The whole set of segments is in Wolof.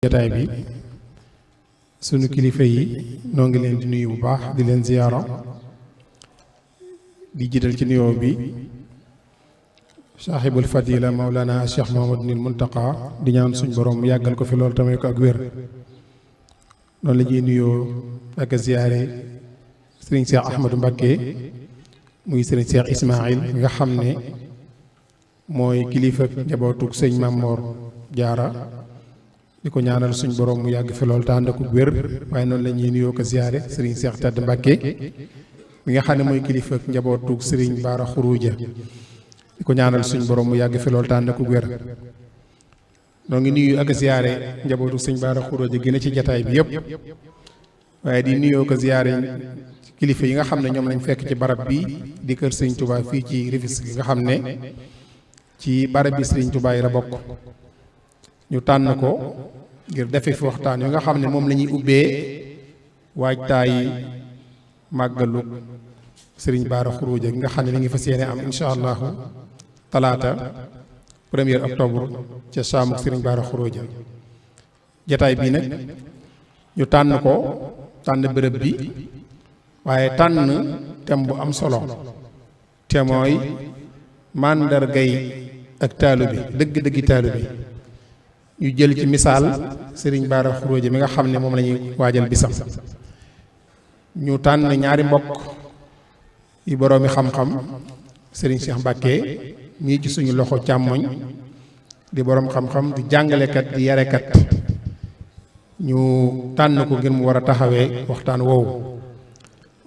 jataay bi sunu kilifa yi noo ngi leen di nuyu bu baax di leen ziyaara di jiital ci nuyoo bi saaxibul fadila mawlana cheikh Muhammadul Muntaqa di ñaan suñ borom yàggal ko fi loolu tamay ko ak wér noonu la ñuy nuyoo ak ziyaare sëriñ Cheikh Ahmadou Mbacké muy sëriñ Cheikh Ismaïl nga xam ne mooy kilifa njabootug sëñ Mamor Jaara di ko ñaanal suñ borom mu yàgg fi lool te ànd ak wér waaye noonu la ñuy nuyoo ko ziyaare sëriñ Cheikh Tedd Mbacké mi nga xam ne mooy kilifa njabootug sëriñ Baara Xuruja di ko ñaanal suñ borom mu yàgg fi lool te ànd ak wér noo ngi nuyu ak ziyaare njabootug sëñ Baara Xuruja gën a ci jataay bi yëpp waaye di nuyoo ko ziyaare kilifa yi nga xam ne ñoom lañ fekk ci barab bi di kër sëriñ Touba fii ci Rufisque gi nga xam ne ci barab bi sëriñ Touba yi la bokk ñu tànn ko ngir defe fi waxtaan yi nga xam ne moom la ñuy ubbee waajtaayi màggalu sëriñ Baara Xuruja gi nga xam ne mi ngi fas yéene am incha allahu talaata 1er octobre ca saamuk sëriñ Baara Xuruja jataay bii nag ñu tànn ko tànn bërëb bi waaye tànn thème bu am solo te mooy màndargay ak taalu bi dëgg-dëggi taalu bi ñu jël ci misaal sëriñ Baara Xuruja mi nga xam ne moom la ñuy waajal bisam ñu tànn ñaari mbokk yu boroomi xam-xam sëriñ Cheikh Mbacké ñii ci suñu loxo càmmoñ di boroom xam-xam di jàngalekat di yarekat ñu tànn ko ngir mu war a taxawee waxtaan woowu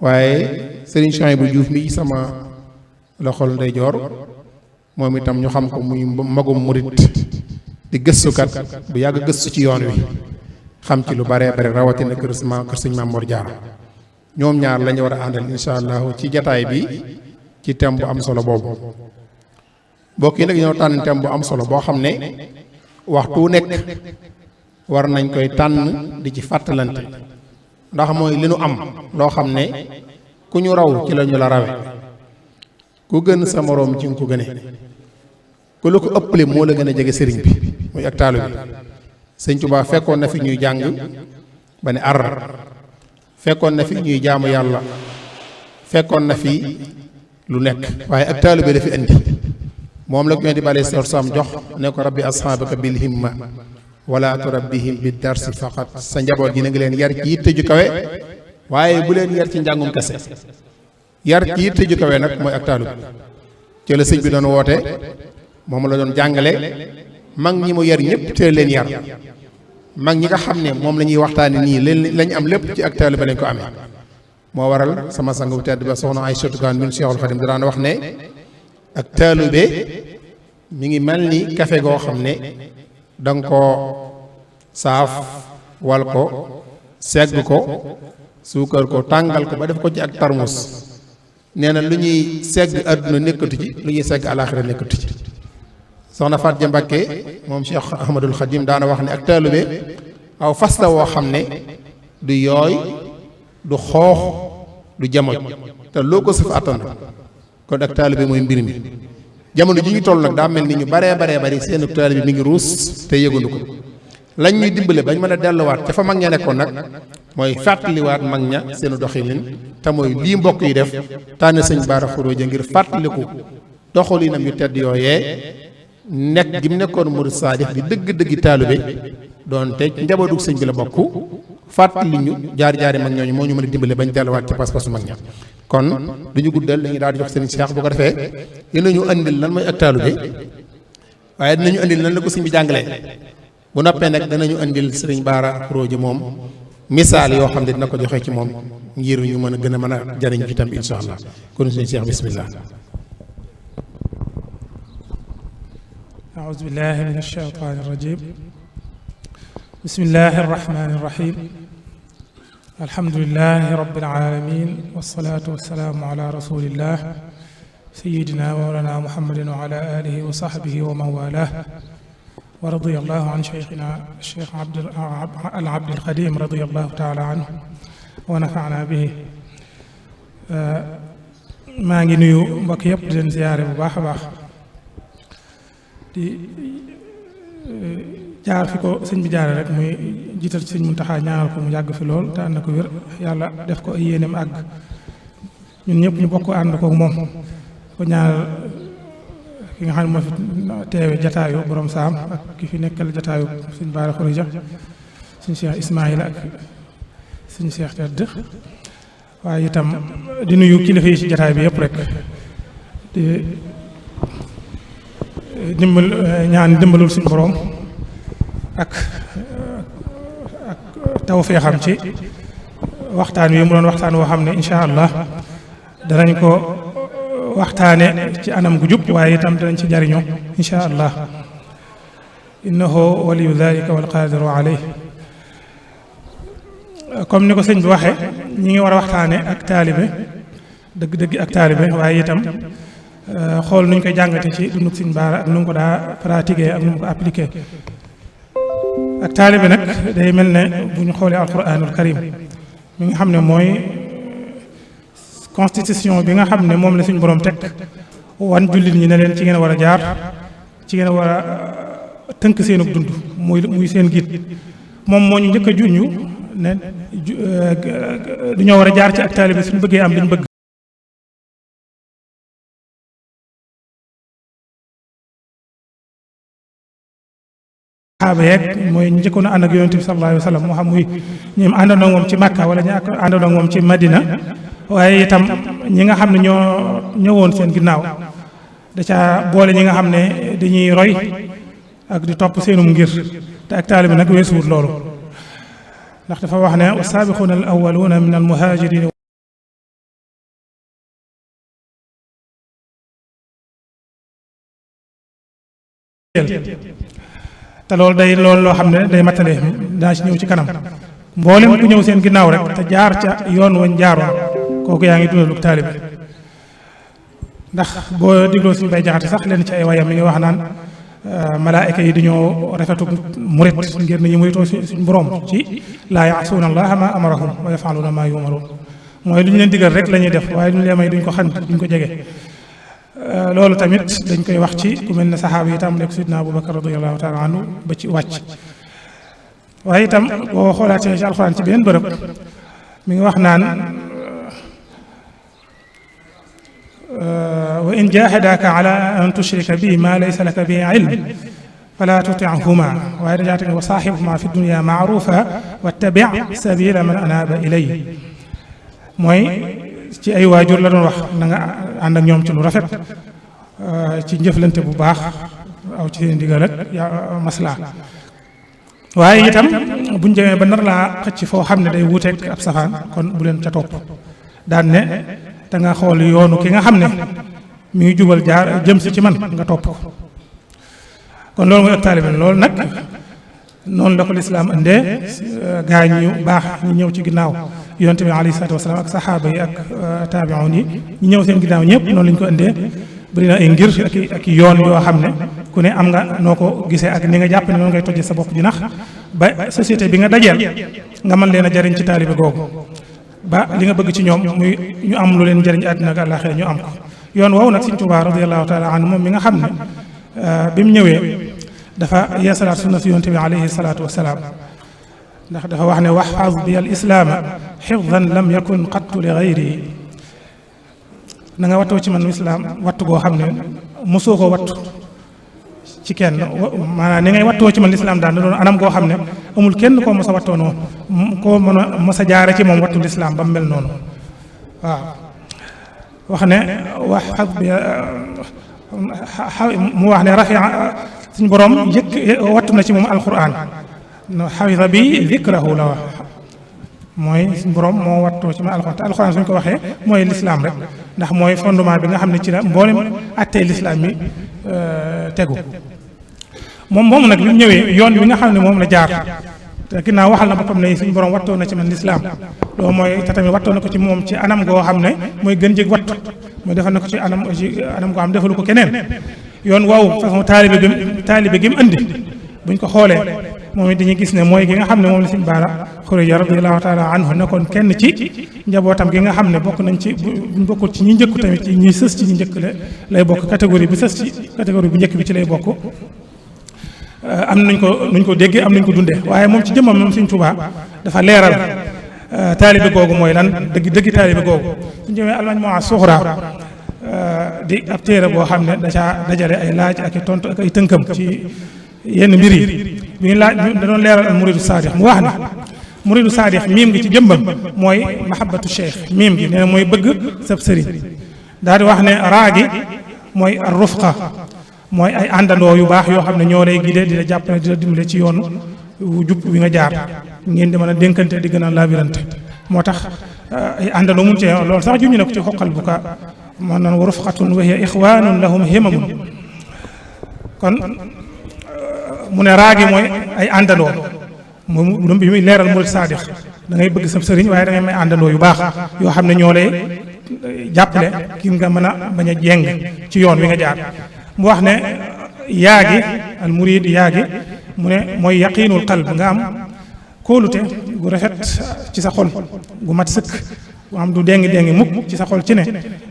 waaye sëriñ Souhaïbou Diouf mi sama loxol ndeyjoor moom itam ñu xam ko muy magum murit di gëstukat bu yàgg gëstu ci yoon wi xam ci lu bare bare rawatina kër sëñ Mamor Jaara ñoom ñaar lañu war a àndal incha allahu ci jataay bi ci thème bu am solo boobu mbokk yi nag ñoo tànn thème bu am solo boo xam ne waxtu nekk war nañ koy tànn di ci fàttalante ndax mooy li nu am loo xam ne ku ñu raw ci lañu la rawe ku gën sa moroom ci nga ko gëne ku la ko ëppale moo la gën a jege sëriñ bi muy ak taalu bi sëñ Tuubaa fekkoon na fi ñuy jàng ba ne ar fekkoon na fi ñuy jaamu yàlla fekkoon na fi lu nekk waaye ak taalu bi la fi indi moom la ko yonent bi alayhi salaatu wa salaam jox ne ko rabbi ashaabaka bil himma wala turabbihim bi darsi faqat sa njaboot gi na nga leen yar ci yitte ju kawe waaye bu leen yar ci njàngum kese yar ci yitte ju kawe nag mooy ak taalu bi ci la sëñ bi doon woote moom la doon jàngale mag ñi mu yar ñëpp te leen yar mag ñi nga xam ne moom la ñuy waxtaane nii lañ am lépp ci ak taalu ba lañ ko amee moo waral sama sang bu tedd ba soxna Aysatu Gaan min Cheikhul Khadim daan wax ne ak taalu be mi ngi mel ni kafe goo xam ne danga ko saaf wal ko segg ko suukar ko tàngal ko ba def ko ci ak tarmus nee na lu ñuy segg àdduna nekkatu ci lu ñuy segg alaaxira nekkatu ci soxna Faat Ja Mbacké moom Cheikh Ahmadul Khadim daana wax ne ak taalube aw fas la woo xam ne du yooy du xoox du jamoj te loo ko sëf attan kon ak taalube mooy mbir mi jamono ji ñu toll nag daa mel ni ñu baree bari seenu taalube mi ngi ruus te yëgunu ko lañ ñuy dimbale bañ mën a delluwaat ca fa mag ña nekkoon nag mooy fàttaliwaat mag ña seenu doxalin te mooy lii mbokk yi def tànn sëñ Baara Xuruja ngir fàttaliku doxalinam yu tedd yooyee nekk gi mu nekkoon murid saadix di dëgg-dëggi taalube doon te njabootu sëñ bi la bokk fàttali ñu jaari mag ñooñu moo ñu mën a dimbale bañ delluwaat ci pas-pasu mag ña kon duñu guddal dañuy daal di jox sëriñ Cheikh bu ko defee dinañu andil lan mooy ak taalube waaye dinañu andil lan la ko sëñ bi jàngalee bu noppee nag danañu andil sëriñ Baara Xuruja moom misaal yoo xam ne dina ko joxe ci moom ngir ñu mën a gën a mën a jariñ ci tam insha allah kon sëriñ Cheikh bismillah أعوذ بالله من الشيطان الرجيم بسم الله الرحمن الرحيم الحمد لله رب العالمين والصلاة والسلام على رسول الله سيدنا مولانا محمد وعلى آله وصحبه ومن والاه ورضي الله عن شيخنا الشيخ العبد القديم رضي الله تعالى عنه ونفعنا به maa ngi nuyu mbokk yëpp di leen ziyaare bu baax a baax di jaar fi ko sëñ bi jaare rek muy jiital ci sëñ Muntaxa ñaanal ko mu yàgg fi lool te ànd ko wér yàlla def ko ay yéeneem àgg ñun ñëpp ñu bokk ànd koog moom ko ñaanal ki nga xam ne moo fi teewe jataayu borom saam ak ki fi nekkal jataayu sëñ Baara Xurija sëñ Cheikh Ismaïla ak sëñ Cheikh Tedd waaye itam di nuyu kilifa yi ci jataay bi yëpp rek di ñaan dimbalul suñu borom ak tawfeexam ci waxtaan wi mu doon waxtaan woo xam ne incha allah danañ ko waxtaane ci anam gu jub waaye itam danañ ci jariñoo incha allah innahu waliyu dalika wal qadiru alayh comme ni ko sëñ bi waxee ñi ngi war a waxtaane ak taalibe dëgg-dëgg ak taalibe waaye itam xool nuñ koy jàngate ci dundug sëñ Baara ak nu mu ko daa pratiquer ak nu mu ko appliquer ak taalibe nag day mel ne bu ñu xoolee alquranul karim mi nga xam ne mooy constitution bi nga xam ne moom la suñu borom teg wan jullit ñi ne leen ci ngeen war a jaar ci ngeen war a tënk seenug dund muy seen giit moom moo ñu njëkk a juñu ne dañoo war a jaar ci ak taalibe suñu bëggee am liñ bëgg saxaaba yeeg mooy ñu njëkkoon a ànd ak yonent bi sallallahu alayhi wa sallam moo xam muy ñi àndandoo moom ci Makka wala ñu àndandoo moom ci Madina waaye itam ñi nga xam ne ñoo ñëwoon seen ginnaaw da caa boole ñi nga xam ne dañuy roy ak di topp seenum ngir te ak taalibe nag weesuwut loolu ndax dafa wax ne wasaabiquuna al awwaluuna min al muhaajiriin te loolu day loolu loo xam ne day mattale daa ci ñëw ci kanam mboolem ku ñëw seen ginnaaw rek te jaar ca yoon wañ jaaroon kooku yaa ngi dundalug taalibe ndax boo digloo suñu bay jaxate sax leen ci ay wayam mi ngi wax naan malaayika yi dañoo rafetu murit ngir nañu muritoo suñu borom ci laa yaasuuna allaha ma amarahum wa yafaluuna ma yumaruun mooy lu ñu leen digal rek la ñuy def waaye lu ñu leen may duñ ko xañ duñ ko jege loolu tamit dañ koy wax ci ku mel ne saxaaba yi itam nekk sidna Abubakar radiyallahu taala anhu ba ci wàcc waaye itam boo xoolaatee ci alxuraan ci beneen bërëb mi ngi wax naan wa in jahadaka ala an tushrika bi ma laysa laka bi ilm fala tutihuma waaye dajaa tamit wa saaxibhuma fi dunya maarufa wattabi sabila man anaba ilay mooy ci ay waajur la doon wax na nga ànd ak ñoom ci lu rafet ci njëflante bu baax aw ci seen digal ak maslaa waaye itam buñ jëmee ba nar laa xëcc foo xam ne day wuuteeg ab safaan kon bu leen ca topp daan ne da nga xool yoonu ki nga xam ne mi ngi jubal jaar jëm si ci man nga topp ko kon loolu mooy ak taalibe loolu nag noonu la ko lislaam indee gaa ñu baax ñu ñëw ci ginnaaw yonent bi alayhi salaatu wasalaam ak saxaaba yi ak taabi'un yi ñu ñëw seen ginnaaw ñëpp noonu lañu ko indee bëri na ay ngir ak yoon yoo xam ne ku ne am nga noo ko gisee ak ni nga jàpp ne noonu ngay tojje sa bopp di nax ba société bi nga dajeel nga mën leen a jariñ ci taalibe googu ba li nga bëgg ci ñoom muy ñu am lu leen jariñ àddina ak àllaaxira ñu am ko yoon woowu nag Sëriñ Tuubaa radiyallahu taala anhu moom mi nga xam ne bi mu ñëwee dafa yeesalaat sunna si yonent bi alayhi salaatu wasalaam ndax dafa wax ne waxfaz bi al islaama xifdan lam yakun qattu li gayri na nga wattoo ci man islaam wattu goo xam ne mosoo ko wattu ci kenn maanaam ni ngay wattoo ci man lislaam daal da doon anam goo xam ne amul kenn koo mos a wattoo noonu koo mën a mos a jaare ci moom wattu lislaam ba mu mel noonu waaw wax ne waxfaz bi mu wax ne rafi suñu borom wattu na ci moom alquran xawisa bi dikrahu la wax mooy suñu borom moo wattoo ci ma alxuraan te alxuraan suñ ko waxee mooy lislaam rek ndax mooy fondement bi nga xam ne ci la mboolem attee lislaam mi tegu moom nag li mu ñëwee yoon bi nga xam ne moom la jaar te ginnaaw waxal na boppam ne suñu borom wattoo na ci man lislaam loolu mooy te tamit wattoo na ko ci moom ci anam goo xam ne mooy gën jég wattu mooy defal na ko ci anam goo xam defalu ko keneen yoon woowu façon taalibe gi mu indi buñ ko xoolee moom it dañuy gis ne mooy gi nga xam ne moom la Sëriñ Baara Xurija radiyallahu taala anhu nekkoon kenn ci njabootam gi nga xam ne bokk nañ ci buñ bokkul ci ñi njëkku tamit ci ñi sës ci ñi njëkk lay bokk catégorie bi sës ci catégorie bu njëkk bi ci lay bokk am nuñ ko déggee am nañ ko dundee waaye moom ci jëmmam moom Sëriñ Tuubaa dafa leeral taalibe googu mooy lan dëgg taalibe googu suñu jëmee al-Majmu'a as-Sughra di ab téere boo xam ne da caa dajale ay laaj ak i tontu ak ay tënkam ci yenn mbir yi bi ñu laaj da doon leeral al muridu saadix mu wax ne muridu saadix miim gi ci jëmbam mooy mahabbatu cheikh miim gi nee na mooy bëgg sab sëriñ daal di wax ne raa gi mooy ar rufqa mooy ay àndandoo yu baax yoo xam ne ñoo lay gide di la jàppale di la dimbale ci yoon wu jub wi nga jaar ngeen di mën a dénkante di gën a labirante moo tax ay àndandoo mun ci loolu sax junñu ne ko ci xoqal bu ka moo naan wa rufqatun wa hiya ixwanun lahum himamun kon mu ne raagi mooy ay àndandoo moom bi muy leeral murid saadix da ngay bëgg sa sëriñ waaye da ngay may àndandoo yu baax yoo xam ne ñoo lay jàppale ki nga mën a bañ a jeng ci yoon wi nga jaar mu wax ne yaagi al murid yaagi mu ne mooy yaqiinul qalb nga am kóolute gu rafet ci sa xol gu mat sëkk gu am du déngi mukk ci sa xol ci ne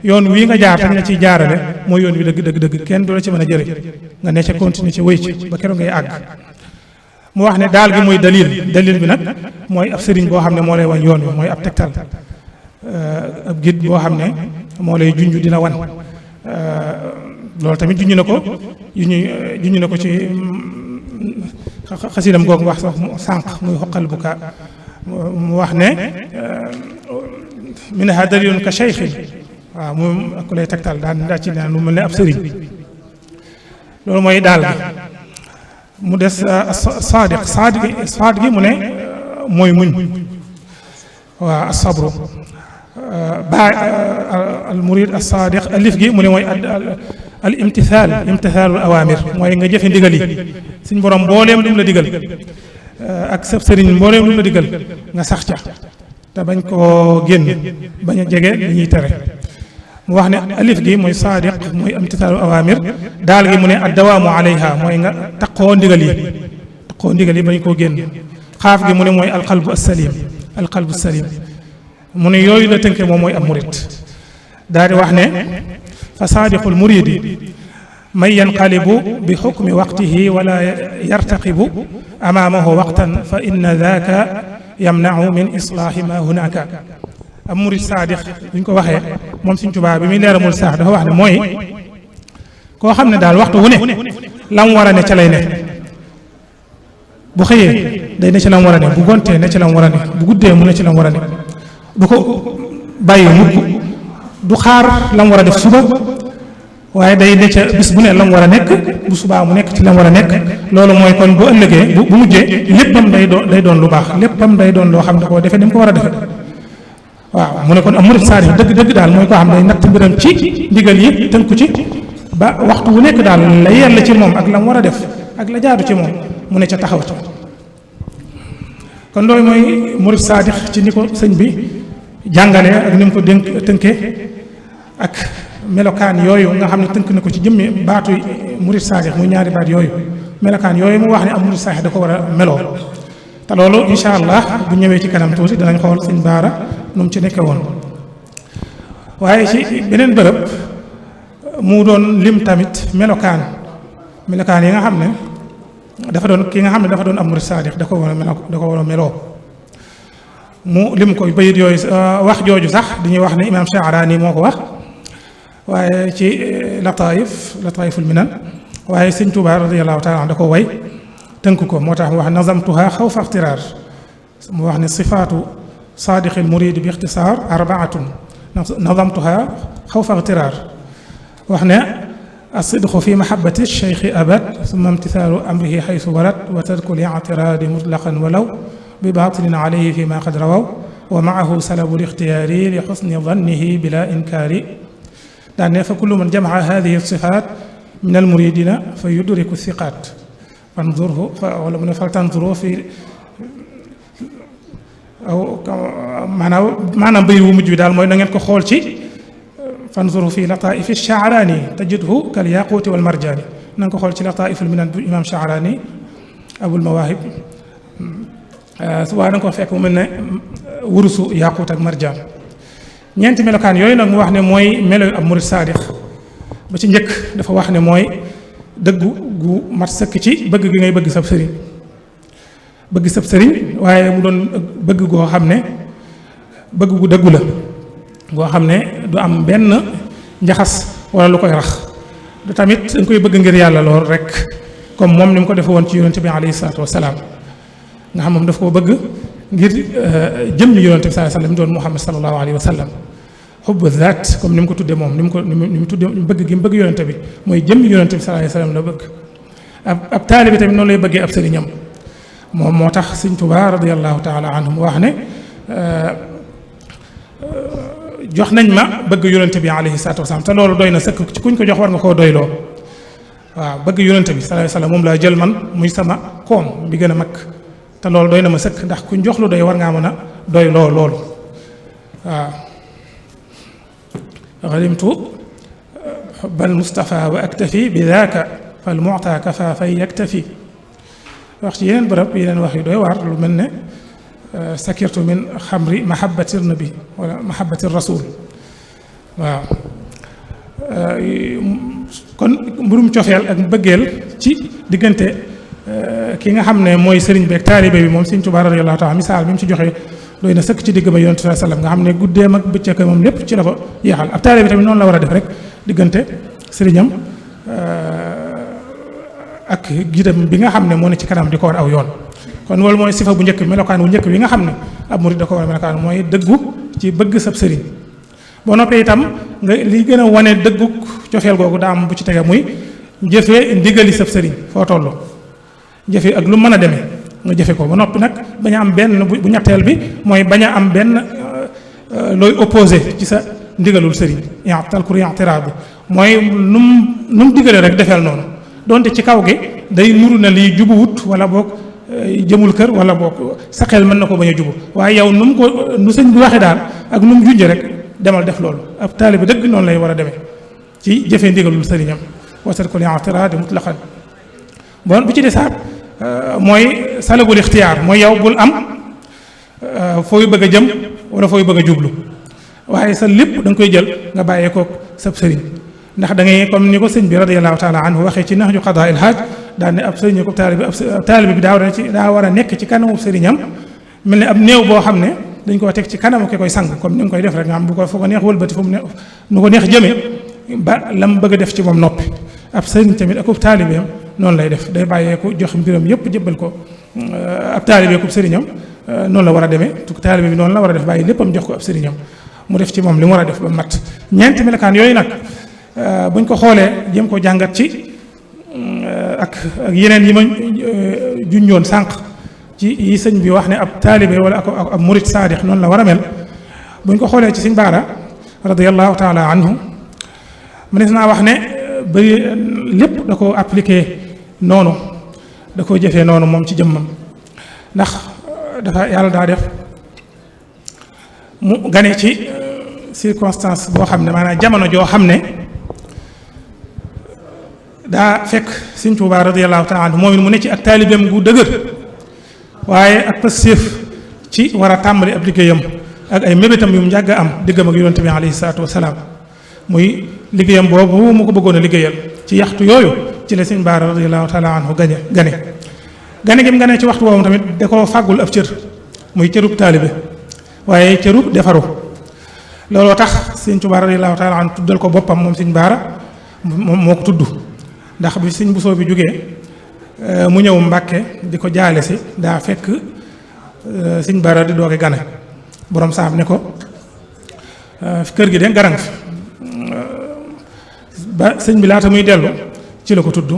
yoon wii nga jaar tañ la ciy jaarale mooy yoon wi dëgg kenn du la ci mën a jëre nga ne ca continuer ci wéy ci ba keroog ngay àgg mu wax ne daal gi mooy dalil bi nag mooy ab sëriñ boo xam ne moo lay wan yoon wi mooy ab tegtal ab guide boo xam ne moo lay junj di la wan loolu tamit junj na ko ci xasidam googu wax sax sànq muy xoqal bu ka mu wax ne minha dalilun ka cheikhin waaw moom ku lay tegtal daa ci naan lu mel ne ab sëriñ loolu mooy daal gi mu des saadiq gi mu ne mooy muñ waaw asabru al murid as saadiq alif gi mu ne mooy al imtithaalul awaamir mooy nga jëfe ndigal yi suñ borom mbooleem lu mu la digal ak sab sëriñ mbooleem lu mu la digal nga sax ca te bañ koo génn bañ a jege li ñuy tere mu wax ne alif gi mooy saadiq mooy imtithaalul awaamir daal gi mu ne addawaamu alayha mooy nga taqoo ndigal yi bañ koo génn xaaf gi mu ne mooy alqalbu salim mu ne yooyu la tënke moom mooy ab murit daal di wax ne fa saadiqul muridi man yanqalibu bi xukmi waqtihi wala yartaqibu amaamahu waqtan fa inna daaka yamnau min islaahi ma hunaka ab murid saadiq bu ñu ko waxee moom Sëriñ Tuubaa bi muy leeral murid saadiq dafa wax ne mooy koo xam ne daal waxtu wu ne lam war a ne ca lay ne bu xëyee day ne ci lam war a ne bu gontee ne ci lam war a ne bu guddee mu ne ci lam war a ne du ko bàyyi mukk du xaar lam war a def suba waaye day ne ca bis bu ne lam war a nekk bu subaa mu nekk ci lam war a nekk loolu mooy kon bu ëllëgee bu mujjee léppam day doon lu baax léppam day doon loo xam ne koo defee ni mu ko war a defee waaw mu ne kon am murid saadix dëgg daal mooy koo xam ne day natt mbiram ci ndigal yi tënku ci ba waxtu wu nekk daal la yella ci moom ak lam war a def ak la jaadu ci moom mu ne ca taxaw ci kon loolu mooy murid saadix ci ni ko sëñ bi jàngale ak ni mu ko tënke ak melokaan yooyu nga xam ne tënk na ko ci jëmmi baatu murid saadix muy ñaari baat yooyu melokaan yooyu mu wax ne am murid saadix da ko war a meloo te loolu incha allah bu ñëwee ci kanam tuuti danañ xool sëñ baara nu mu ci nekke woon waaye ci beneen bërëb mu doon lim tamit melokaan yi nga xam ne dafa doon am murid saadix da ko war a meloo mu lim ko bayit yooyu wax jooju sax dañuy wax ne imaam Sha'raani moo ko wax waaye ci lataayiful minan waaye sëñ Tuubaa radiyallaahu taala anhu da ko way tënk ko moo tax mu wax nazamtuha xawfa ixtiraar mu wax ne sifaatu saadiqil muriid bi ixtisaar arbaatun nazamtuha xawfa ixtiraar wax ne الصدق في محبة الشيخ أبد ثم امتثال أمره حيث ورد وترك الاعتراض مطلقا ولو بباطل عليه فيما قد رووا ومعه سلب الاختيار لحسن ظنه بلا إنكار لأن فكل من جمع هذه الصفات من المريدين فيدرك الثقات فلتنظروا في أو maanaam bëy wu mujj bi daal mooy na ngeen ko xool ci fanzuru fi lataa'ifi Sha'raani tajidhu kal yaaquuti wal marjaani na nga ko xool ci lataa'iful minan bu imaam Sha'raani abul mawaahib waaye da nga ko fekk mu mel ne wurusu yaaquut ak marjaan ñeenti melokaan yooyu nag mu wax ne mooy melo ab murid saadix ba ci njëkk dafa wax ne mooy dëggu gu mat sëkk ci bëgg gi ngay bëgg sab sëriñ waaye mu doon bëgg goo xam ne bëgg gu dëggu la goo xam ne du am benn njaxas wala lu koy rax du tamit dañ koy bëgg ngir yàlla lool rek comme moom ni mu ko defe woon ci yonente bi alayhi salaatu wasalaam nga xam moom daf koo bëgg ngir jëmmi yonente bi sallallahu alayhi wa sallam doon Muhammad sallallahu alayhi wa sallam xubbu zaat comme ni mu ko tuddee moom ni mu tuddee bëgg gi mu bëgg yonente bi mooy jëmmi yonente bi sallallahu alayhi wa sallam la bëgg ab taalibi tamit noonu lay bëggee ab sëriñam moom moo tax Sëriñ Tuubaa radiyallahu taala anhu mu wax ne jox nañ ma bëgg yonente bi alayhi salaatu wasalaam te loolu doy na sëkk ci kuñ ko jox war nga koo doyloo waaw bëgg yonente bi sallallahu alayhi wa sallam moom laa jël man muy sama koom bi gën a mag te loolu doy na ma sëkk ndax kuñ jox lu doy war ngaa mën a doyloo loolu waaw xalimtu xubbal Mustafa wa aktafi bi daaka fal mu'ta kafa fay yaktafi wax ci yeneen bërëb yeneen wax yu doy waar lu mel ne sakirtu min xamri mahabbati nabi wala mahabbati rasul waaw kon mbirum cofeel ak bëggeel ci diggante ki nga xam ne mooy sëriñ beeg taalibe bi moom Sëriñ Tuubaa radiyallaahu taala misaal bi mu ci joxe doy na sëkk ci digg ba yonent sallallahu alayhi wasallam nga xam ne guddeem ak bëccëg moom lépp ci la ko yeexal ab taalibe bi tamit noonu la war a def rek diggante sëriñam ak giidam bi nga xam ne moo ne ci kanam di ko war aw yoon kon loolu mooy sifa bu njëkk melokaan bu njëkk bi nga xam ne ab murid da ko war a melokaan mooy dëggu ci bëgg sab sëriñ boo noppee itam nga li gën a wane dëggu cofeel googu daa am bu ci tege muy jëfee ndigali sab sëriñ foo toll jëfe ak lu mën a demee nga jëfe ko ba noppi nag bañ a am benn bu ñetteel bi mooy bañ a am benn looy opposé ci sa ndigalul sëriñ talkur i'tiraad bi mooy nu mu digalee rek defeel noonu donte ci kaw gi day nuru na lii jubuwut wala boog jëmul kër wala boog sa xel mën na ko bañ a jubu waaye yow nu sëñ bi waxee daal ak nu mu junje rek demal def loolu ab taalibe dëgg noonu lay war a demee ci jëfee ndigalul sëriñam wasat ko li i'tiraad mutlaqan bon bi ci desaat mooy salabul ixtiyaar mooy yow bul am fooy bëgg a jëm wala fooy bëgg a jublu waaye sa lépp da nga koy jël nga bàyyee koog sab sëriñ ndax da ngay comme ni ko sëñ bi radiyallahu taala anhu waxee ci Nahju Qadaa il Haaj daal ne ab sëriñ ko taalibe bi daa war a nekk ci kanamu sëriñam mel ne ab néew boo xam ne dañ koo teg ci kanamu ki koy sang comme ni nga koy def rek nga xam bu ko fu ko neex wëlbati fu mu ne nu ko neex jëmee ba la mu bëgg a def ci moom noppi ab sëriñ tamit ak taalibeem noonu lay def day bàyyeeku jox mbiram yëpp jëbbal ko ab taalibe ku sëriñam noonu la war a demee taalibe bi noonu la war a def bàyyi léppam jox ko ab sëriñam mu def ci moom li mu war a def ba mat ñeenti melokaan yooyu nag buñ ko xoolee jëm ko jàngat ci ak yeneen yi ma junjoon sànq ci yi sëñ bi wax ne ab taalibe wala ab murit saadix noonu la war a mel buñ ko xoolee ci sëñ Baara radiyallahu taala anhu mënees naa wax ne bari lépp da ko appliqué noonu da ko jëfee noonu moom ci jëmmam ndax dafa yàlla daa def mu gane ci circonstance boo xam ne maanaam jamono joo xam ne daa fekk Sëriñ Tuubaa radiyallahu taala anhu moom it mu ne ci ak taalibeem gu dëgër waaye ak pastéef ci war a tàmbali ab liggéeyam ak ay mébétam yu mu njàgg am diggam ak yonent bi alayhi salaatu wasalaam muy liggéeyam boobu mu ko bëggoon a liggéeyal ci yaxtu yooyu ci la Sëriñ Baara radiyallahu taala anhu gane gi mu gane ci waxtu boobu tamit da koo fàggul ab cër muy cërub taalibe waaye cërub defaru looloo tax Sëriñ Tuubaa radiyallahu taala anhu tuddal ko boppam moom Sëriñ Baara moom moo ko tudd ndax bi Sëriñ Bousso bi jógee mu ñëw Mbàkke di ko jaale si daa fekk Sëriñ Baara di dooge gane borom saam ne ko kër gi de garang fi ba sëñ bi laata muy dellu ci la ko tudd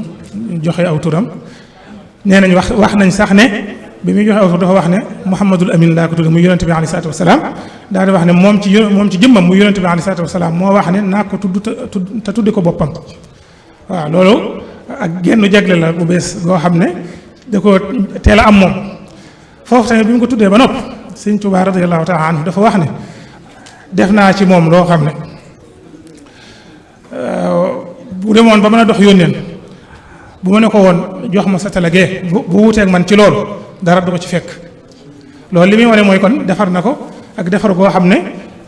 joxe aw turam nee nañ wax nañ sax ne bi muy joxe aw tur dafa wax ne Muhammadul Amin laa ko tudd muy yonente bi alayhi salaatu wasalaam daal di wax ne moom ci jëmmam muy yonente bi alayhi salaatu wasalaam moo wax ne naa ko tudd te tuddi ko boppam waaw loolu ak genn jagle la bu bees goo xam ne da ko teel a am moom foofu tamit bi mu ko tuddee ba nopp Sëriñ Tuubaa radiyallahu taala anhu dafa wax ne def naa ci moom loo xam ne bu demoon ba mën a dox yónneen bu ma ne ko woon jox ma sa talagee bu wuuteeg man ci loolu dara du ko ci fekk loolu li muy wane mooy kon defar na ko ak defar goo xam ne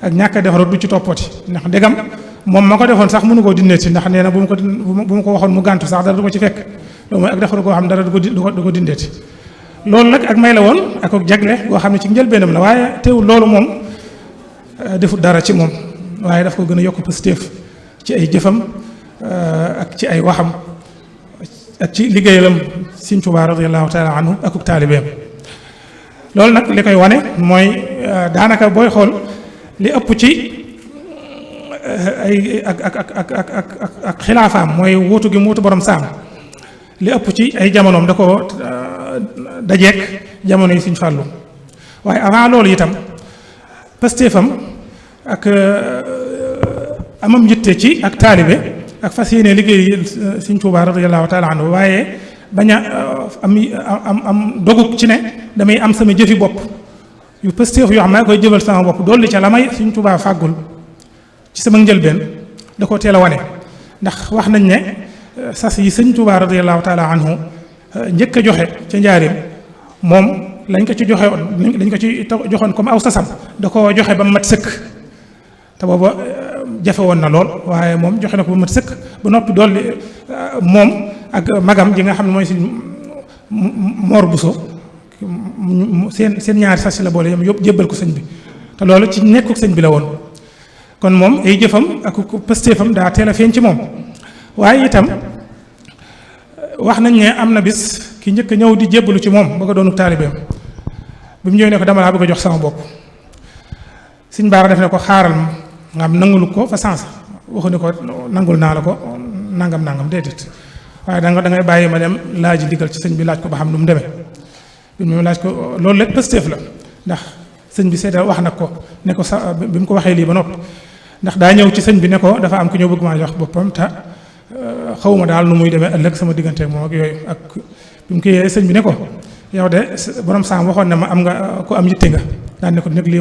ak ñàkk a defaru du ci toppati ndax ndegam moom ma ko defoon sax mënu koo dindeeti ndax nee na bu mu ko waxoon mu gàntu sax dara du ko ci fekk loolu mooy ak defaru koo xam dara du ko dindeeti loolu nag ak may la woon ak jagle goo xam ne ci njëlbeenam la waaye teewul loolu moom defut dara ci moom waaye daf ko gën a yokk positif ci ay jëfam ak ci ay waxam ak ci liggéeyalam Sëriñ Tuubaa radiyallahu taala anhu akuk taalibeem loolu nag li koy wane mooy daanaka booy xool li ëpp ci ay ak xilaafaam mooy wuutu gi mu wuutu borom saam li ëpp ci ay jamonoom da ko dajeek jamono yi Sëriñ Fallu waaye avant loolu itam pastéefam ak amam njitte ci ak taalibe ak fas yéene liggéey Sëriñ Tuubaa radiyallahu taala anhu waaye bañ a am dogub ci ne damay am sama jëfi bopp yu pastéef yoo xam ne koy jëfal sama bopp dolli ca la may Sëriñ Tuubaa fàggul ci sama njëlbeen da koo teel a wane ndax wax nañ ne sas yi Sëriñ Tuubaa radiyallahu taala anhu njëkk a joxe ca njaarim moom lañ ko ci joxoon comme aw sasam da koo joxe ba mat sëkk te booba jafe woon na lool waaye moom joxe na ko ba mat sëkk ba noppi dolli moom ak magam ji nga xam ne mooy Sëriñ Mor Buso seen ñaari sas la boole yam yëpp jébbal ko sëñ bi te loolu ci nekku sëñ bi la woon kon moom ay jëfam ak pëstéefam daa teel a feeñ ci moom waaye itam wax nañ ne am na bis ki njëkk a ñëw di jébbalu ci moom bëgg a doonu taalibeem bi mu ñëwee ne ko dama laa bëgg a jox sama bopp Sëriñ Baara def ne ko xaaral ma nga am nangulu ko fa sens waxu ne ko nangul naa la ko nangam déedéet waaye da ngay bàyyi ma dem laaj digal ci sëñ bi laaj ko ba xam nu mu demee bi mu laaj ko loolu lépp pëstéef la ndax sëñ bi seetal wax nag ko ne ko sa bi mu ko waxee lii ba noppi ndax daa ñëw ci sëñ bi ne ko dafa am ku ñëw bëgg maa jox boppam te xawma daal nu muy demee ëllëg sama diggante moom ak yooyu ak bi mu ko yee sëñ bi ne ko yow de borom saam waxoon na ma am nga ko am yitte nga daan ne ko nag lii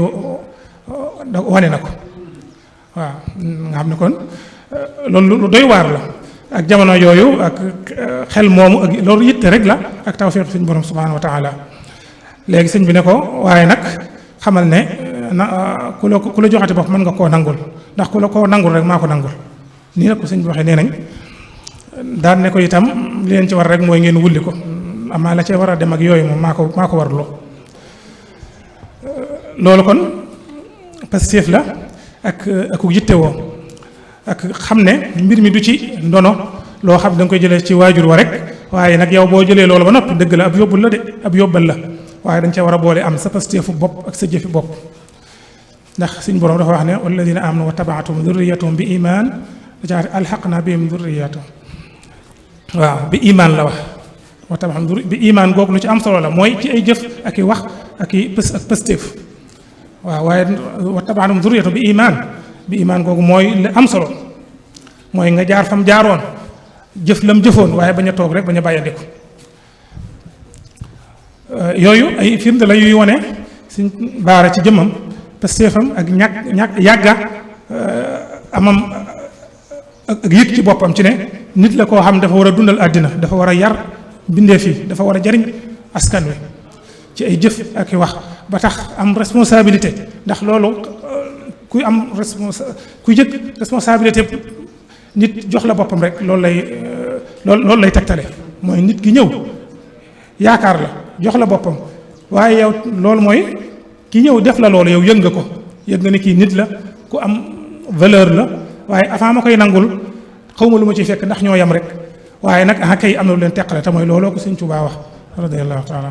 wane na ko waaw nga xam ne kon loolu lu doy waar la ak jamono yooyu ak xel moomu ak loolu yitte rek la ak tawfiq suñu borom subhanahu wa taala léegi sëñ bi ne ko waaye nag xamal ne ku la joxati bopp mën nga koo nangul ndax ku la koo nangul rek maa ko nangul nii nag ko sëñ bi waxee nee nañ daan ne ko itam li leen ci war rek mooy ngeen wulli ko amaa la cee war a dem ak yooyu moom maa ko warloo loolu kon pastéef la ak yittewoo ak xam ne mbir mi du ci ndono loo xam da nga koy jëlee ci waajur wa rek waaye nag yow boo jëlee loolu ba noppi dëgg la ab yóbbal la waaye dañ cee war a boole am sa pastéefu bopp ak sa jëfi bopp ndax suñ borom dafa wax ne walladina amanu wa tabaatum dhurriyatuhum bi iman dacaati alxaqna bihim dhurriyatuhum waaw bi iman la wax wa tabaatum bi iman googu lu ci am solo la mooy ci ay jëf ak i wax ak pastéef waaw waaye wa tabaatum dhurriyatuhum bi iman googu mooy li am solo mooy nga jaar fam jaaroon jëf lam jëfoon waaye bañ a toog rek bañ a bàyyandiku yooyu ay firnde la yuy wone Sëriñ Baara ci jëmmam pastéefam ak ñàkk yàgga amam ak yëg ci boppam ci ne nit la koo xam dafa war a dundal àddina dafa war a yar mbindeef yi dafa war a jariñ askan wi ci ay jëf ak i wax ba tax am responsabilité ndax loolu kuy am kuy jëkk responsabilité nit jox la boppam rek loolu lay tegtale mooy nit ki ñëw yaakaar la jox la boppam waaye yow loolu mooy ki ñëw def la loolu yow yëg nga ko yëg nga ne kii nit la ku am valeur la waaye avant ma koy nangul xawma lu ma ci fekk ndax ñoo yam rek waaye nag kay am na lu leen teqale te mooy looloo ko Sëriñ Tuubaa wax radiyallahu taala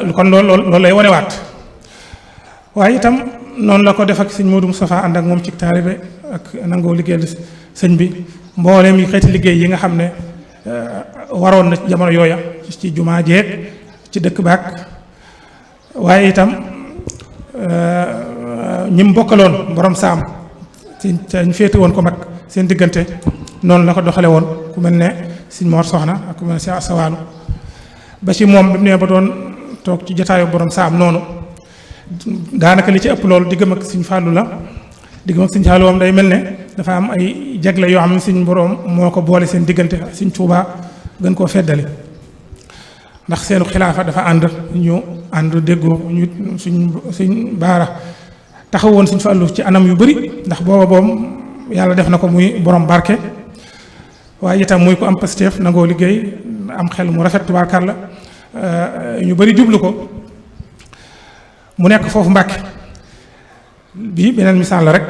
anhu kon loolu lay wanewaat waaye itam noonu la ko def ak sëñ Modou Moustapha ànd ak moom ci taalibe ak nangoo liggéeyal sëñ bi mbooleem yi xeeti liggéey yi nga xam ne waroon na jamono yooya ci jumaa jeeg ci dëkk baak waaye itam ñi mu bokkaloon borom saam ñu féete woon ko mag seen diggante noonu la ko doxale woon ku mel ne sëñ Mor Soxna ak ku mel ne si Asawaalu ba ci moom bi mu ne ba doon toog ci jotaayu borom saam noonu daanaka li ci ëpp loolu diggam ak Sëriñ Fallu la diggam ak Sëriñ Fallu moom day mel ne dafa am ay jagle yoo xam ne suñ borom moo ko boole seen diggante Sëriñ Tuubaa gën koo feddali ndax seenu xilaafa dafa ànd ñu ànd déggoo ñu suñ Baara taxawoon Sëñ Fallu ci anam yu bari ndax booba boom yàlla def na ko muy borom barke waaye itam muy ko am pasteef nangoo liggéey am xel mu rafet tubaarkàlla ñu bari jublu ko mu nekk foofu Mbàkke bii beneen misaal la rek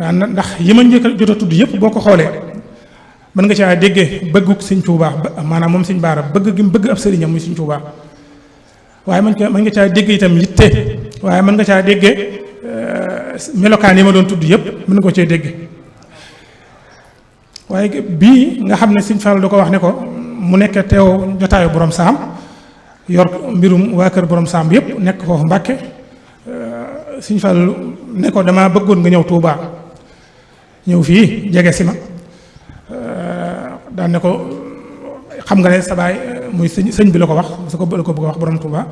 ndax yi ma njëkk a jot a tudd yëpp boo ko xoolee mën nga caa déggee bëgguk Sëñ Tuubaa maanaam moom Sëñ Baara bëgg gi mu bëgg ab sëriñam muy Sëñ Tuubaa waaye mën nga caa dégg itam yitte waaye mën nga caa déggee melokaan yi ma doon tudd yëpp mën nga ko cee dégg waaye bii nga xam ne Sëñ Fallu da ko wax ne ko mu nekk teew jotaayu borom saam yor mbirum waa kër borom saam yëpp nekk foofu Mbàkke Sëñ Fallu ne ko dama bëggoon nga ñëw Tuubaa ñëw fii jege si ma daan ne ko xam nga ne sa baay muy sëñ bi la ko wax su ko bëgg a wax borom Tuubaa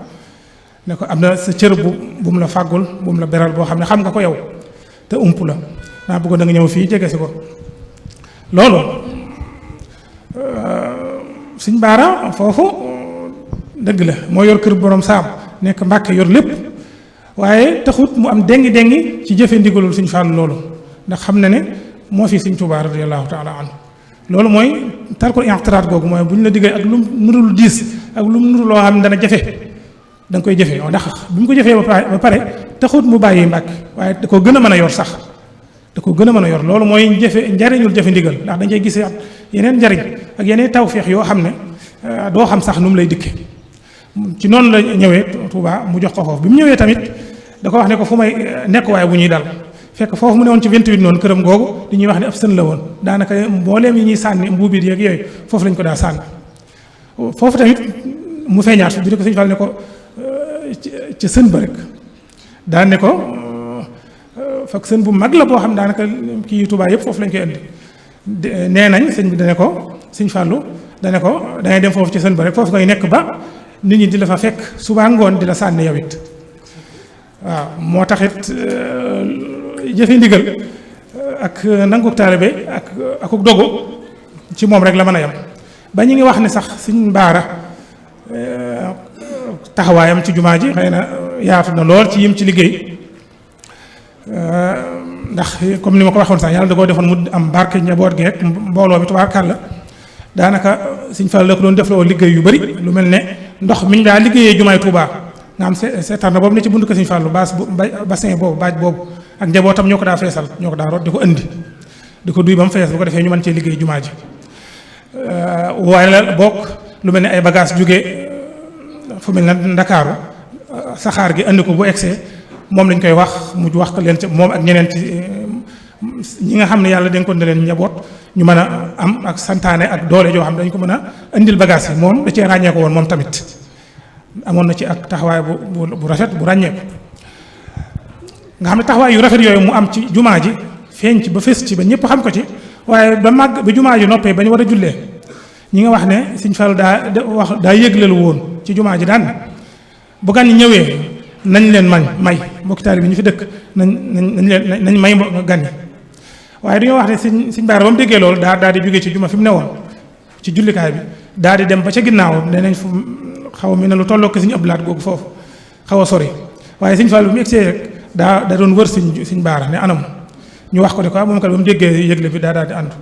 ne ko am na sa cër bu mu la fàggul bu mu la beral boo xam ne xam nga ko yow te ump la naa bëggoon da nga ñëw fii jege si ko loolu Sëñ Baara foofu dëgg la moo yor kër borom saam nekk Mbàkke yor lépp waaye taxut mu am dengi ci jëfe ndigalul Sëñ Fallu loolu ndax xam na ne moo fi Sëñ Tuubaa radiyallahu taala anhu loolu mooy tarkul i'tiraad googu mooy bu ñu la diggee ak lu nurul diis ak lu nuru loo xam ne dana jafe da nga koy jëfee ndax bi mu ko jëfee ba pare taxut mu bàyyi Mbàkke waaye da ko gën a mën a yor sax da ko gën a mën a yor loolu mooy njariñul jëfe ndigal ndax dañ cey gisee yeneen njariñ ak yeneen tawfeex yoo xam ne doo xam sax nu mu lay dikke ci noonu la ñëwee Touba mu jox ko foofu bi mu ñëwee tamit da ko wax ne ko fu may nekk waaye bu ñuy dal fekk foofu mu ne woon ci 28 noonu këram googu di ñuy wax ne ab sën la woon daanaka mbooleem yi ñuy sànni mbuubiit yeeg yooyu foofu lañ ko daa sànni foofu tamit mu feeñaat fi bi ko Sëñ Fall ne ko ci sën ba rek daan ne ko fekk sën bu mag la boo xam daanaka kii Touba yëpp foofu lañ koy indi nee nañ sëñ bi dane ko Sëñ Fallu dane ko dangay dem foofu ci sën ba rek foofu ngay nekk ba nit ñi di la fa fekk suba ngoon di la sànni yow it waaw moo taxit jëfe ndigal ak nangu taalibe ak dogu ci moom rek la mën a yem ba ñu ngi wax ne sax Sëñ Baara taxawaayam ci jumaa ji xëy na yaatu na lool ci yim ci liggéey ndax comme ni ma ko waxoon sax yàlla da koo defoon mu am barke njaboot gi rek mbooloo bi tubaarkàlla daanaka Sëñ Fall la ko doon defloo liggéey yu bari lu mel ne ndox mi ñu daa liggéeyee jumaay Tuubaa nga am seetaan na boobu ne ci buntu ko Sëñ Fallu bassin boobu baaj boobu ak njabootam ñoo ko daa feesal ñoo ko daa root di ko indi di ko duy ba mu fees bu ko defee ñu mën cee liggéey jumaa ji waaye la bokk lu mel ne ay bagage jóge fu mel ne Ndakaaru saxaar gi andi ko bu egsee moom lañ koy wax mu wax ko leen ci moom ak ñeneen ci ñi nga xam ne yàlla dénkoon na leen njaboot ñu mën a am ak santaane ak doole joo xam ne dañ ko mën a indil bagage yi moom da cee ràññee ko woon moom tamit amoon na ci ak taxawaay bu rafet bu ràññee ko nga xam ne taxawaay yu rafet yooyu mu am ci jumaa ji feeñ ci ba fés ci ba ñëpp xam ko ci waaye ba màgg ba jumaa ji noppee ba ñu war a jullee ñi nga wax ne Sëñ Fallu daa yëglelu woon ci jumaa ji daan bu gan ñëwee nañ leen may mbokki taalibe bi ñu fi dëkk nañ may gan yi waaye dañoo wax ne Sëñ Baara ba mu déggee loolu daal di jógee ci juma fi mu ne woon ci jullikaay bi daal di dem ba ca ginnaaw nee nañ fu xaw a mel ne lu tolloo ko Sëñ Abdu Lahat googu foofu xaw a sori waaye Sëñ Fallu bi mu egsee rek daa doon wër Sëñ Baara ne anam ñu wax ko ne ko moom kat ba mu déggee yëgle bi daal di àndu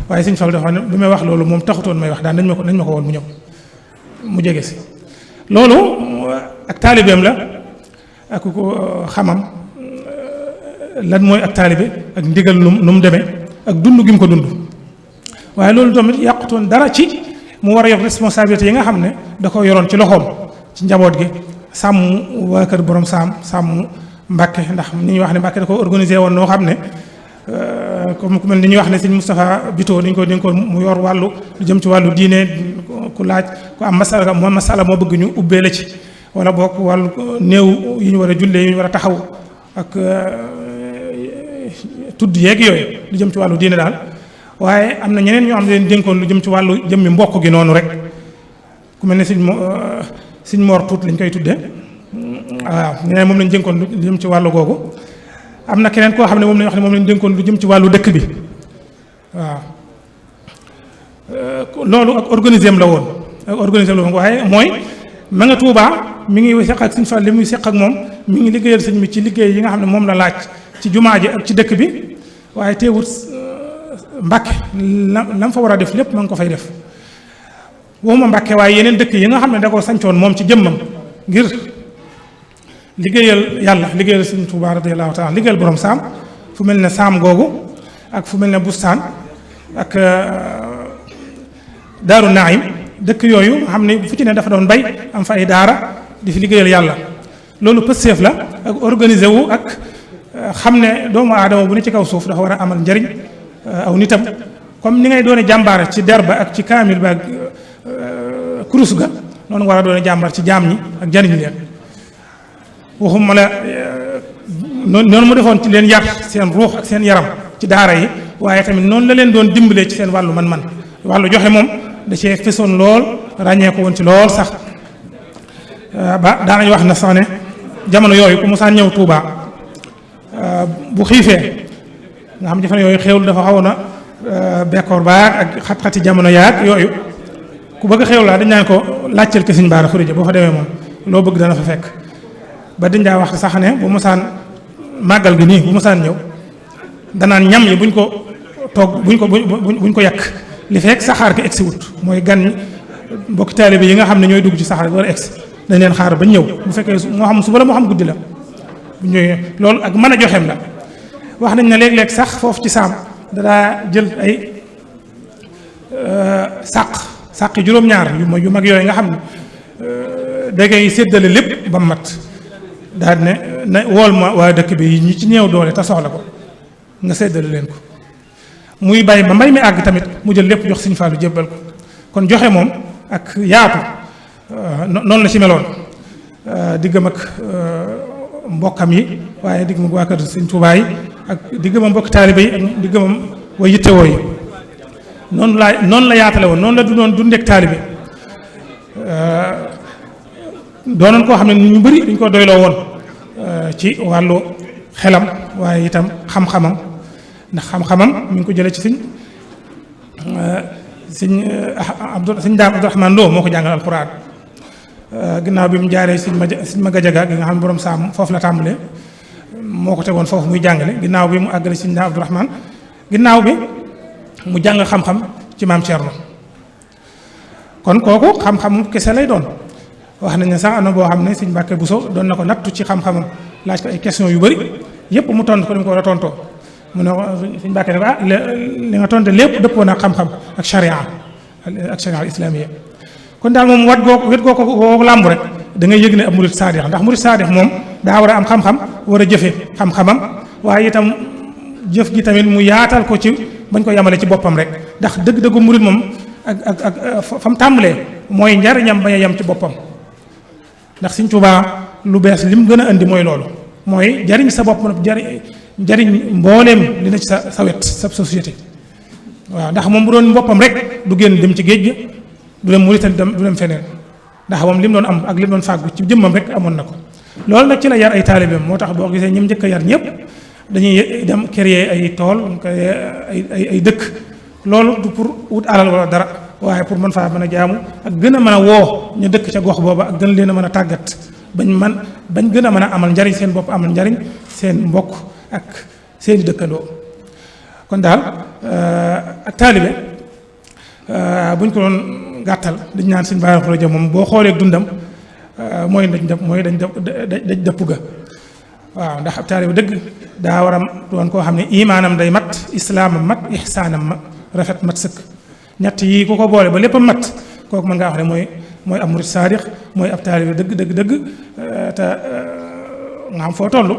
waaye Sëñ Fallu dafa ne bi may wax loolu moom taxutoon may wax daal nañ ma ko woon mu ñëw mu jege si loolu ak taalibeem la ak ko xamam lan mooy ak taalibe ak ndigal nu mu demee ak dund gi mu ko dund waaye loolu tamit yàqutoon dara ci mu war a yor responsabilité yi nga xam ne da ko yoroon ci loxoom ci njaboot gi sàmm waa kër borom sàmm Mbàkke ndax ni ñuy wax ne Mbàkke da ko organisé woon noo xam ne comme ku mel ni ñuy wax ne Sëñ Moustapha Bito dañ ko dénkoon mu yor wàllu lu jëm ci wàllu diine ku laaj ku am masala moo bëgg ñu ubbee la ci wala boog wàllu néew yi ñu war a jullee yi ñu war a taxaw ak tudd yeeg yooyu lu jëm ci wàllu diine daal waaye am na ñeneen ñoo xam ne leen dénkoon lu jëm ci wàllu jëmmi mbokk gi noonu rek ku mel ne Sëñ Mor Tuut lañ koy tuddee waaw ñeneen moom lañ dénkoon lu jëm ci wàllu googu am na keneen koo xam ne moom lañ wax ne moom lañ dénkoon lu jëm ci wàllu dëkk bi waaw loolu ak organisé am la woon waaye mooy ma nga Tuubaa mi ngi seq ak Sëñ Fall li muy seq ak moom mi ngi liggéeyal sëñ bi ci liggéey yi nga xam ne moom la laaj ci jumaa ji ak ci dëkk bi waaye teewut Mbàkke lam fa war a def lépp ma ngi ko fay def waxuma Mbàkke waaye yeneen dëkk yi nga xam ne da ko sancoon moom ci jëmmam ngir liggéeyal yàlla liggéeyal Sëñ Tuubaa radiyallaahu taala liggéeyal borom saam fu mel ne saam googu ak fu mel ne bustaan ak daaru naim dëkk yooyu nga xam ne fu ci ne dafa doon bay am fa ay daara di fi liggéeyal yàlla loolu pësteef la ak organisé wu ak xam ne doomu aadama bu ne ci kaw suuf dafa war a amal njariñ aw nitam comme ni ngay doone jàmbaar ci der ba ak ci kaamil ba ak kurus ga noonu war a doone jàmbaar ci jaam ñi ak jariñ leen waxuma la noonu mu defoon ci leen yar seen ruux ak seen yaram ci daara yi waaye tamit noonu la leen doon dimbalee ci seen wàllu man-man wàllu joxe moom da cee fesoon lool ràññee ko woon ci lool sax ba daanañ wax na sax ne jamono yooyu ku musaan ñëw Tuuba bu xiifee nga xam jamono yooyu xéewlu dafa xawoon a bekkoor baag ak xat-xati jamono yaag yooyu ku bëgg a xéewlu laa dañ naan ko laajteel ke Sëñ Baara Xurija boo fa demee moom loo bëgg dana fa fekk ba dañ daa wax sax ne bu musaan màggal gi nii bu musaan ñëw danaan ñam yi buñ ko togg buñ ko yàq li fekk saxaar gi egsi wut mooy gan mbokki taalibe yi nga xam ne ñooy dugg ci saxaar gi war a egsi dañ leen xaar ba ñëw bu fekkee moo xam suba la moo xam guddi la bu ñëwee loolu ak mën a joxeem la wax nañ ne léeg-léeg sax foofu ci saam dadaa jël ay sàq juróom-ñaar yu mag yooyu nga xam ne da ngay séddale lépp ba mat daal ne na wool ma waa dëkk bi ñi ci néew doole te soxla ko nga séddale leen ko muy bay ba mbay mi àgg tamit mu jël lépp jox Sëñ Fallu jébbal ko kon joxe moom ak yaatu noonu la ci meloon diggam ak mbokkam yi waaye diggam ak waa kër Sëñ Tuubaa yi ak diggam ak mbokk taalibe yi ak diggam way yittewoo yi noonu la yaatale woon noonu la du doon dundeek taalibe doonoon koo xam ne ñu bëri dañ ko doyloo woon ci wàllu xelam waaye itam xam-xamam ndax xam-xamam mi ngi ko jëlee ci sëñ Daam Abdourahmane Lo moo ko jàngal alxuraan ginnaaw bi mu jaaree sëñ ma gajaga gi nga xam ne borom saam foofu la tàmbalee moo ko tegoon foofu muy jàngale ginnaaw bi mu àggale sëñ Daam Abdourahmane ginnaaw bi mu jàng xam-xam ci maam Thierno kon kooku xam-xamu kese lay doon wax nañ ne sax am na boo xam ne sëñ Mbàkke Buso doon na ko nattu ci xam-xamam laaj ko ay question yu bëri yëpp mu tontu ko ni mu ko war a tontoo mu ne ko sëñ Mbàkke ne ko li nga tonte lépp dëppoo na xam-xam ak sharia al islamiya kon daal moom wet goo ko làmb rek da ngay yëg ne ab murid saadix ndax murid saadix moom daa war a am xam-xam war a jëfe xam-xamam waaye itam jëf gi tamit mu yaatal ko ci bañ ko yamale ci boppam rek ndax dëgg-dëggu murid moom ak fa mu tàmbalee mooy njariñam bañ a yem ci boppam ndax Sëñ Tuubaa lu bees li mu gën a indi mooy loolu mooy jariñ sa bopp jariñ mbooleem li na ci sa wet sa société waaw ndax moom bu doon boppam rek du génn dem ci géej gi du dem Mauritanie du dem feneen ndax moom li mu doon am ak li mu doon fàggu ci jëmmam rek amoon na ko loolu nag ci la yar ay taalibeem moo tax boo gisee ñim njëkk a yar ñëpp dañuy dem créer ay tool ay dëkk loolu du pour wut alal wala dara waaye pour mën faa mën a jaamu ak gën a mën a woo ñu dëkk ca gox booba ak gën leen a mën a tàggat bañ gën a mën a amal njariñ seen bopp amal njariñ seen mbokk ak seeni dëkkandoo kon daal ak taalibe buñ ko doon gàttal dañ naan Sëñ Bara Xurija moom boo xoolee dundam mooy dañ dëpp ga waaw ndax ab taalibe dëgg daa war a doon koo xam ne imaanam day mat islaamam mat ihsaanam mat rafet mat sëkk ñett yi ku ko boole ba lépp a mat kooku mën ngaa wax ne mooy ab murid saadix mooy ab taalibe dëgg te nga xam foo toll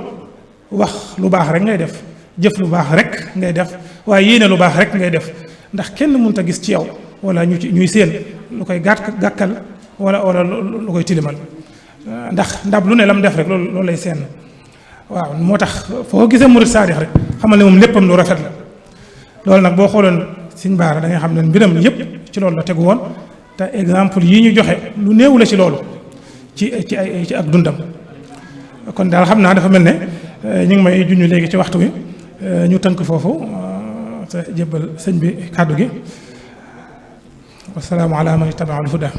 wax lu baax rek ngay def jëf lu baax rek ngay def waaye yéene lu baax rek ngay def ndax kenn mënut a gis ci yow wala ñuy séen lu koy gàkkal wala lu koy tilimal ndax ndab lu ne lam def rek loolu lay seen waaw moo tax foo gisee murid saadix rek xamal ne moom léppam lu rafet la loolu nag boo xooloon Sëñ Bara da ngay xam ne mbiram yépp ci loolu la tegu woon te exemple yi ñu joxe lu néew la ci loolu ci ak dundam kon daal xam naa dafa mel ne ñu ngi may junñu léegi ci waxtu wi ñu tënk foofu te jébbal sëñ bi kàddu gi wasalaamu ala man ittaba al huda